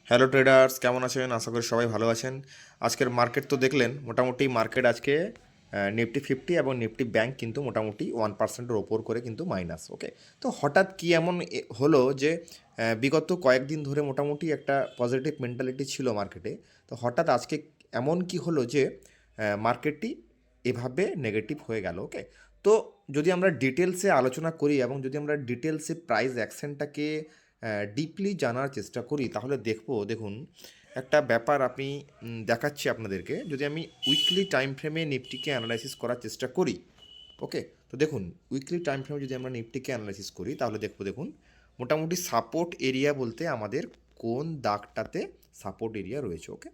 Hello traders, কেমন আছেন? আশা করি সবাই ভালো আছেন। আজকের মার্কেট তো দেখলেন, মোটামুটি মার্কেট আজকে নিফটি ফিফটি এবং নিফটি ব্যাংক কিন্তু মোটামুটি 1%-এর ওপর করে কিন্তু মাইনাস। ওকে, তো হঠাৎ কি এমন হলো যে বিগত কয়েকদিন ধরে মোটামুটি একটা পজিটিভ মেন্টালিটি ছিল মার্কেটে, তো হঠাৎ আজকে এমন কি হলো যে মার্কেটটি এভাবে নেগেটিভ হয়ে গেল। ওকে, তো যদি আমরা ডিটেলসে আলোচনা করি এবং যদি আমরা ডিটেলসে প্রাইস অ্যাকশনটাকে ডিপলি জানার চেষ্টা করি, তাহলে দেখুন একটা ব্যাপার আপনি দেখাচ্ছি আপনাদেরকে। যদি আমি উইকলি টাইম ফ্রেমে নিফটিকে অ্যানালাইসিস করার চেষ্টা করি, ওকে, তো দেখুন উইকলি টাইম ফ্রেমে যদি আমরা নিফটিকে অ্যানালাইসিস করি তাহলে দেখুন মোটামুটি সাপোর্ট এরিয়া বলতে আমাদের কোন দাগটাতে সাপোর্ট এরিয়া রয়েছে। ওকে,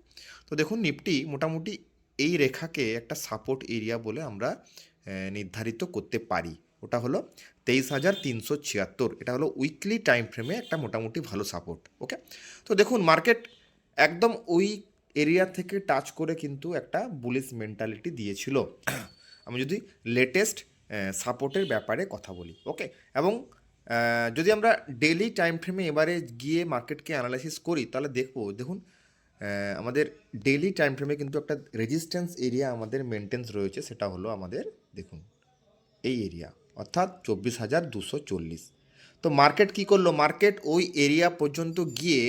তো দেখুন নিফটি মোটামুটি এই রেখাকে একটা সাপোর্ট এরিয়া বলে আমরা নির্ধারিত করতে পারি। ওটা হলো 23,376। এটা হলো উইকলি টাইম ফ্রেমে একটা মোটামুটি ভালো সাপোর্ট। ওকে, তো দেখুন মার্কেট একদম ওই এরিয়া থেকে টাচ করে কিন্তু একটা বুলিশ মেন্টালিটি দিয়েছিল। আমি যদি লেটেস্ট সাপোর্টের ব্যাপারে কথা বলি, ওকে, এবং যদি আমরা ডেলি টাইম ফ্রেমে এবারে গিয়ে মার্কেটকে অ্যানালাইসিস করি তাহলে দেখুন আমাদের ডেলি টাইম ফ্রেমে কিন্তু একটা রেজিস্ট্যান্স এরিয়া আমাদের মেনটেন্স রয়েছে। সেটা হলো আমাদের দেখুন এই এরিয়া, অর্থাৎ 24,240। তো মার্কেট কি করলো? মার্কেট ওই এরিয়া পর্যন্ত গিয়ে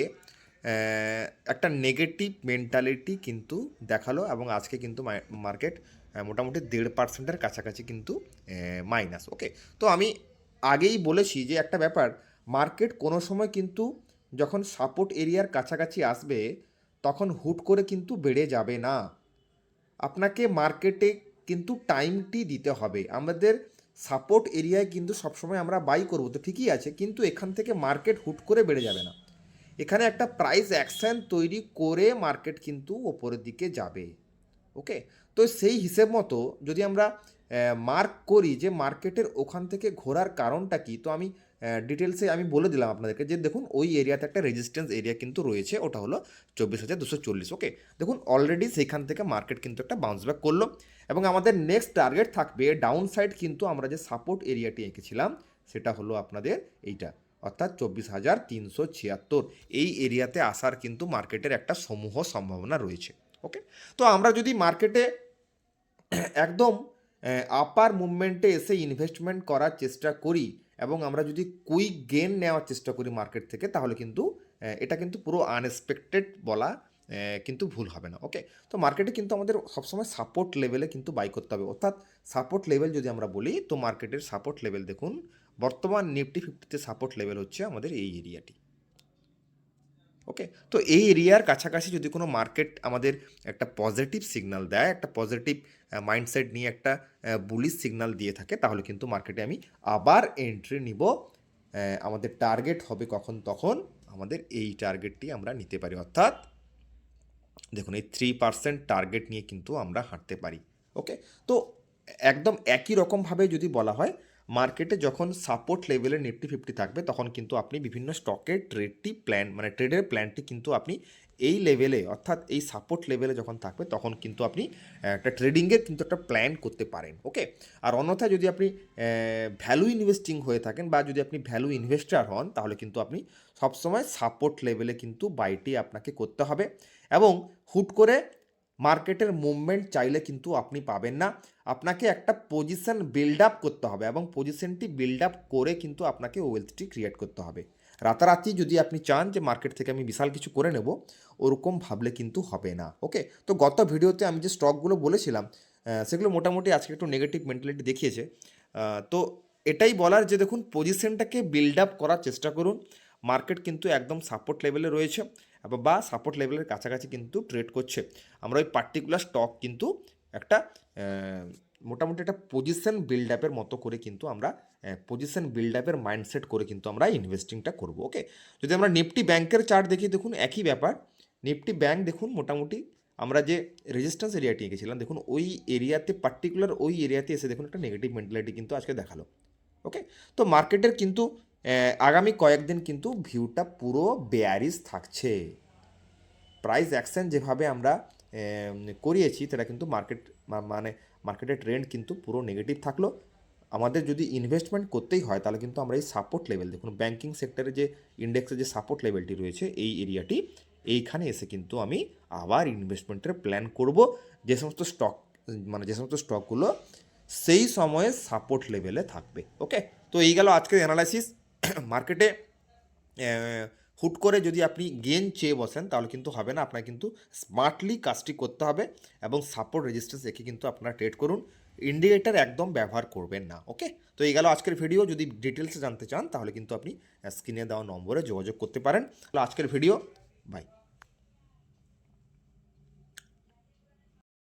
একটা নেগেটিভ মেন্টালিটি কিন্তু দেখালো এবং আজকে কিন্তু মার্কেট মোটামুটি 1.5%-এর কাছাকাছি কিন্তু মাইনাস। ওকে, তো আমি আগেই বলেছি যে একটা ব্যাপার, মার্কেট কোনো সময় কিন্তু যখন সাপোর্ট এরিয়ার কাছাকাছি আসবে তখন হুট করে কিন্তু বেড়ে যাবে না। আপনাকে মার্কেটে কিন্তু টাইমটি দিতে হবে। আমাদের সাপোর্ট এরিয়ায় কিন্তু সবসময় আমরা বাই করবো তো ঠিকই আছে, কিন্তু এখান থেকে মার্কেট হুট করে বেড়ে যাবে না। এখানে একটা প্রাইস অ্যাকশন তৈরি করে মার্কেট কিন্তু ওপরের দিকে যাবে। ওকে, তো সেই হিসেব মতো যদি আমরা মার্ক করি যে মার্কেটের ওখান থেকে ঘোরার কারণটা কি, তো আমি ডিটেলসে আমি বলে দিলাম আপনাদেরকে যে দেখুন ওই এরিয়াতে একটা রেজিস্ট্যান্স এরিয়া কিন্তু রয়েছে, ওটা হলো 24,240। ওকে, দেখুন অলরেডি সেইখান থেকে মার্কেট কিন্তু একটা বাউন্স ব্যাক করলো এবং আমাদের নেক্সট টার্গেট থাকবে ডাউন সাইড। কিন্তু আমরা যে সাপোর্ট এরিয়াটি এঁকেছিলাম সেটা হলো আপনাদের এইটা, অর্থাৎ 24,376। এই এরিয়াতে আসার কিন্তু মার্কেটের একটা সমূহ সম্ভাবনা রয়েছে। ওকে, তো আমরা যদি মার্কেটে একদম আপার মুভমেন্টে এসে ইনভেস্টমেন্ট করার চেষ্টা করি এবং আমরা যদি কুইক গেন নেওয়ার চেষ্টা করি মার্কেট থেকে, তাহলে কিন্তু এটা কিন্তু পুরো আনএক্সপেক্টেড বলা কিন্তু ভুল হবে না। ওকে, তো মার্কেটে কিন্তু আমাদের সবসময় সাপোর্ট লেভেলে কিন্তু বাই করতে হবে। অর্থাৎ সাপোর্ট লেভেল যদি আমরা বলি, তো মার্কেটের সাপোর্ট লেভেল দেখুন বর্তমান নিফটি ফিফটিতে সাপোর্ট লেভেল হচ্ছে আমাদের এই এরিয়াটি। ওকে, তো এই এরিয়ার কাছাকাছি যদি কোনো মার্কেট আমাদের একটা পজিটিভ সিগন্যাল দেয়, একটা পজিটিভ মাইন্ডসেট নিয়ে একটা বুলিশ সিগন্যাল দিয়ে থাকে, তাহলে কিন্তু মার্কেটে আমি আবার এন্ট্রি নিব। আমাদের টার্গেট হবে কখন? তখন আমাদের এই টার্গেটটি আমরা নিতে পারি, অর্থাৎ দেখুন এই 3% টার্গেট নিয়ে কিন্তু আমরা হাঁটতে পারি। ওকে, তো একদম একই রকমভাবে যদি বলা হয়, মার্কেটে যখন সাপোর্ট লেভেলে নিফটি ফিফটি থাকবে তখন কিন্তু আপনি বিভিন্ন স্টকের ট্রেডটি প্ল্যান মানে ট্রেডের প্ল্যানটি কিন্তু আপনি এই লেভেলে, অর্থাৎ এই সাপোর্ট লেভেলে যখন থাকবে তখন কিন্তু আপনি একটা ট্রেডিংয়ের কিন্তু একটা প্ল্যান করতে পারেন। ওকে, আর অন্যথায় যদি আপনি ভ্যালু ইনভেস্টিং হয়ে থাকেন বা যদি আপনি ভ্যালু ইনভেস্টার হন, তাহলে কিন্তু আপনি সবসময় সাপোর্ট লেভেলে কিন্তু বাইটি আপনাকে করতে হবে এবং হুট করে মার্কেটের মুভমেন্ট চাইলে কিন্তু আপনি পাবেন না। আপনাকে একটা পজিশন বিল্ড আপ করতে হবে এবং পজিশনটি বিল্ড আপ করে কিন্তু আপনাকে ওয়েলথটি ক্রিয়েট করতে হবে। রাতারাতি যদি আপনি চান যে মার্কেট থেকে আমি বিশাল কিছু করে নেব, ওরকম ভাবলে কিন্তু হবে না। ওকে, তো গত ভিডিওতে আমি যে স্টকগুলো বলেছিলাম সেগুলো মোটামুটি আজকে একটু নেগেটিভ মেন্টালিটি দেখিয়েছে। তো এটাই বলার যে দেখুন পজিশনটাকে বিল্ড আপ করার চেষ্টা করুন। মার্কেট কিন্তু একদম সাপোর্ট লেভেলে রয়েছে বা সাপোর্ট লেভেলের কাছাকাছি কিন্তু ট্রেড করছে। আমরা ওই পার্টিকুলার স্টক কিন্তু একটা মোটামুটি একটা পজিশন বিল্ড আপের মতো করে কিন্তু আমরা পজিশন বিল্ড আপের মাইন্ডসেট করে কিন্তু আমরা ইনভেস্টিংটা করব। ওকে, যদি আমরা নিফটি ব্যাংকের চার্ট দেখি দেখুন একই ব্যাপার। নিফটি ব্যাংক দেখুন মোটামুটি আমরা যে রেজিস্ট্যান্স এরিয়াটি এঁকেছিলাম দেখুন ওই এরিয়াতে পার্টিকুলার ওই এরিয়াতে এসে দেখুন একটা নেগেটিভ মেন্টালিটি কিন্তু আজকে দেখালো। ওকে, তো মার্কেটের কিন্তু আগামী কয়েকদিন কিন্তু ভিউটা পুরো বেয়ারিশ থাকছে। প্রাইস অ্যাকশন যেভাবে আমরা করিয়েছি সেটা কিন্তু মানে মার্কেটের ট্রেন্ড কিন্তু পুরো নেগেটিভ থাকলো। আমাদের যদি ইনভেস্টমেন্ট করতেই হয় তাহলে কিন্তু আমরা এই সাপোর্ট লেভেল দেখুন ব্যাংকিং সেক্টরে যে ইন্ডেক্সের যে সাপোর্ট লেভেলটি রয়েছে এই এরিয়াটি এইখানে এসে কিন্তু আমি আবার ইনভেস্টমেন্টের প্ল্যান করব, যে সমস্ত স্টক মানে যে সমস্ত স্টকগুলো সেই সময়ে সাপোর্ট লেভেলে থাকবে। ওকে, তো এই গেল আজকের অ্যানালাইসিস। মার্কেটে হুট করে যদি আপনি গেন চেয়ে বসেন তাহলে কিন্তু হবে না, আপনার কিন্তু স্মার্টলি কাজটি করতে হবে এবং সাপোর্ট রেজিস্ট্যান্স দেখে কিন্তু আপনারা ট্রেড করুন, ইন্ডিকেটার একদম ব্যবহার করবেন না। ওকে, তো এই গেল আজকের ভিডিও। যদি ডিটেলসে জানতে চান তাহলে কিন্তু আপনি স্ক্রিনে দেওয়া নম্বরে যোগাযোগ করতে পারেন। আজকের ভিডিও, বাই।